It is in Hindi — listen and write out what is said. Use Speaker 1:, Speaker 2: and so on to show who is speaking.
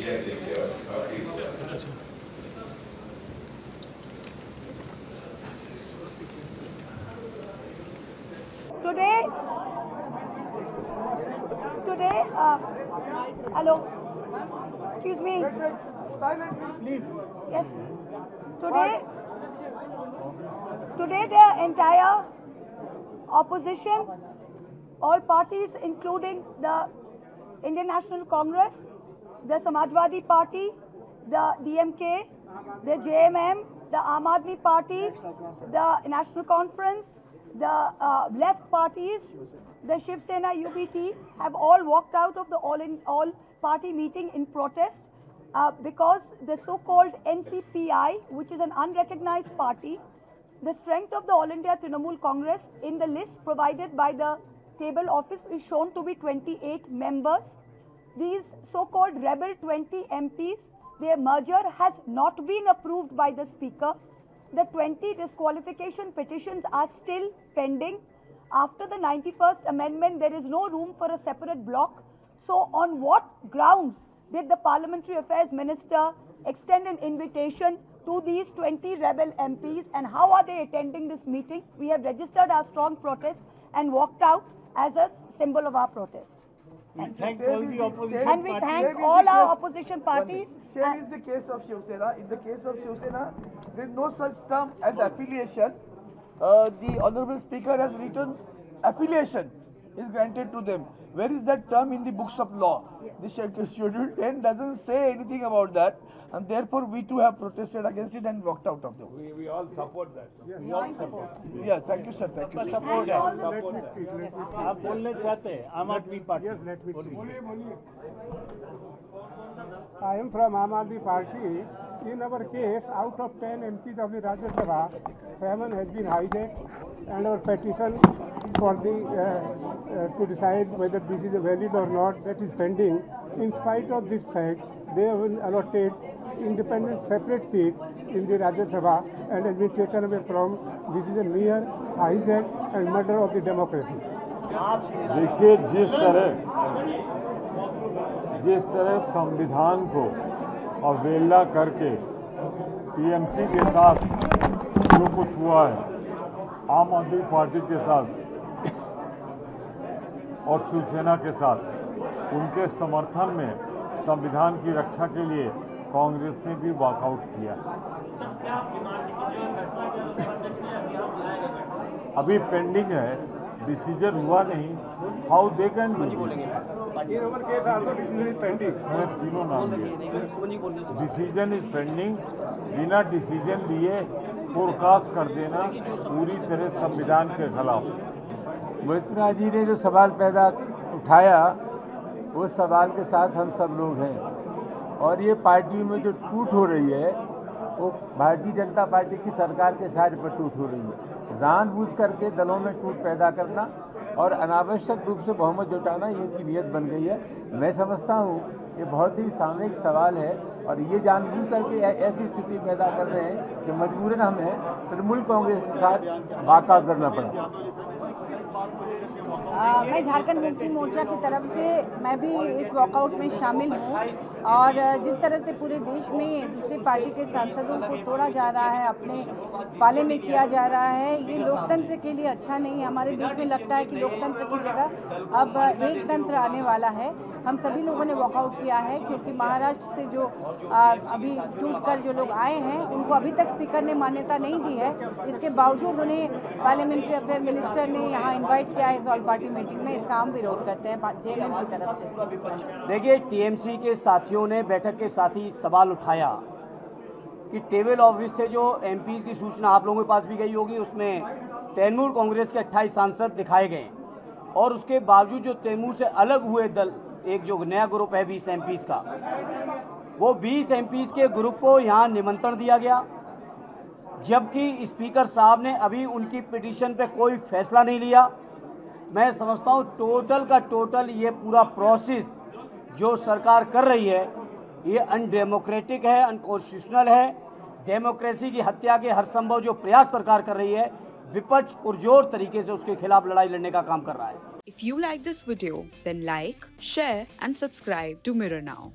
Speaker 1: Today, hello, excuse me,
Speaker 2: Please.
Speaker 1: yes, today the entire opposition, all parties including the Indian National Congress, the Samajwadi Party, the DMK, the JMM, the Aam Aadmi Party, the National Conference, the left parties, the Shiv Sena UBT have all walked out of the all party meeting in protest because the so-called NCPI, which is an unrecognized party, the strength of the All India Trinamool Congress in the list provided by the table office is shown to be 28 members. These so-called rebel 20 MPs, their merger has not been approved by the Speaker. The 20 disqualification petitions are still pending. After the 91st Amendment, there is no room for a separate block. So on what grounds did the Parliamentary Affairs Minister extend an invitation to these 20 rebel MPs, and how are they attending this meeting? We have registered our strong protest and walked out as a symbol of our protest.
Speaker 2: We thank all the opposition
Speaker 1: And we
Speaker 2: parties.
Speaker 1: thank all our opposition parties.
Speaker 3: Same is the case of Shiv Sena. In the case of Shiv Sena, there is no such term as affiliation. The Honourable Speaker has written affiliation is granted to them. Where is that term in the books of law? The Schedule 10 doesn't say anything about that, and therefore we too have protested against it and walked out of the way.
Speaker 2: We all support that. We all support.
Speaker 3: Yeah, thank you, sir. Thank you.
Speaker 2: Support है, सपोर्ट है। आप बोलने चाहते हैं आम आदमी party?
Speaker 4: Yes, let me speak. I am from Aam Aadmi Party. In our case, out of 10 MPs of the Rajya Sabha, 7 has been hijacked, and our petition for the to decide whether this is valid or not, that is pending. In spite of this fact, they have been allotted independent separate seat in the Rajya Sabha and has been taken away from. This is a mere hijack and murder of the democracy.
Speaker 5: देखिए, जिस तरह संविधान को अवहेलना करके टीएमसी के साथ जो कुछ हुआ है, आम आदमी पार्टी के साथ और शिवसेना के साथ, उनके समर्थन में संविधान की रक्षा के लिए कांग्रेस ने भी वॉकआउट किया। अभी पेंडिंग है, डिसीजन हुआ नहीं। हाउ दे कैन मैंने तीनों नाम लिए। Decision is pending. बिना डिसीजन लिए फोरकास्ट कर देना पूरी तरह संविधान के खिलाफ।
Speaker 6: मोहितनाथ जी ने जो सवाल पैदा उठाया, वो सवाल के साथ हम सब लोग हैं, और ये पार्टी में जो टूट हो रही है वो भारतीय जनता पार्टी की सरकार के साथ पर टूट हो रही है। जानबूझ करके दलों में टूट पैदा करना और अनावश्यक रूप से बहुमत जुटाना, ये इनकी नीयत बन गई है। मैं समझता हूँ ये बहुत ही सामयिक सवाल है, और ये जानबूझ करके ऐसी स्थिति पैदा कर रहे हैं कि मजबूरन हमें तृणमूल कांग्रेस के साथ वाकआउट करना पड़ा।
Speaker 7: मैं झारखंड मुक्ति मोर्चा की तरफ से मैं भी इस वॉकआउट में शामिल हूँ, और जिस तरह से पूरे देश में दूसरी पार्टी के सांसदों को तोड़ा जा रहा है, अपने पाले में किया जा रहा है, ये लोकतंत्र के लिए अच्छा नहीं है। हमारे देश में लगता है कि लोकतंत्र की जगह अब एक तंत्र आने वाला है। हम सभी लोगों ने वॉकआउट किया है, क्योंकि महाराष्ट्र से जो अभी टूटकर जो लोग आए हैं, उनको अभी तक स्पीकर ने मान्यता नहीं दी है। इसके बावजूद उन्हें पार्लियामेंट्री अफेयर मिनिस्टर ने यहाँ इन्वाइट किया है इस ऑल पार्टी मीटिंग में। इसका हम विरोध करते हैं जेएमएम की तरफ से।
Speaker 8: देखिए, टीएमसी के साथियों ने बैठक के साथ ही सवाल उठाया कि टेबल ऑफिस से जो एमपी की सूचना आप लोगों के पास भी गई होगी, उसमें तृणमूल कांग्रेस के 28 सांसद दिखाए गए, और उसके बावजूद जो तैमूर से अलग हुए दल, एक जो नया ग्रुप है 20 एमपीज़ का, वो 20 एमपीज़ के ग्रुप को यहाँ निमंत्रण दिया गया, जबकि स्पीकर साहब ने अभी उनकी पिटीशन पे कोई फैसला नहीं लिया। मैं समझता हूँ टोटल का टोटल ये पूरा प्रोसेस जो सरकार कर रही है, ये अनडेमोक्रेटिक है, अनकॉन्स्टिट्यूशनल है। डेमोक्रेसी की हत्या के हर संभव जो प्रयास सरकार कर रही है, विपक्ष पुरजोर तरीके से उसके खिलाफ लड़ाई लड़ने का काम कर रहा है।
Speaker 9: If you like this video, then like, share and subscribe to Mirror Now.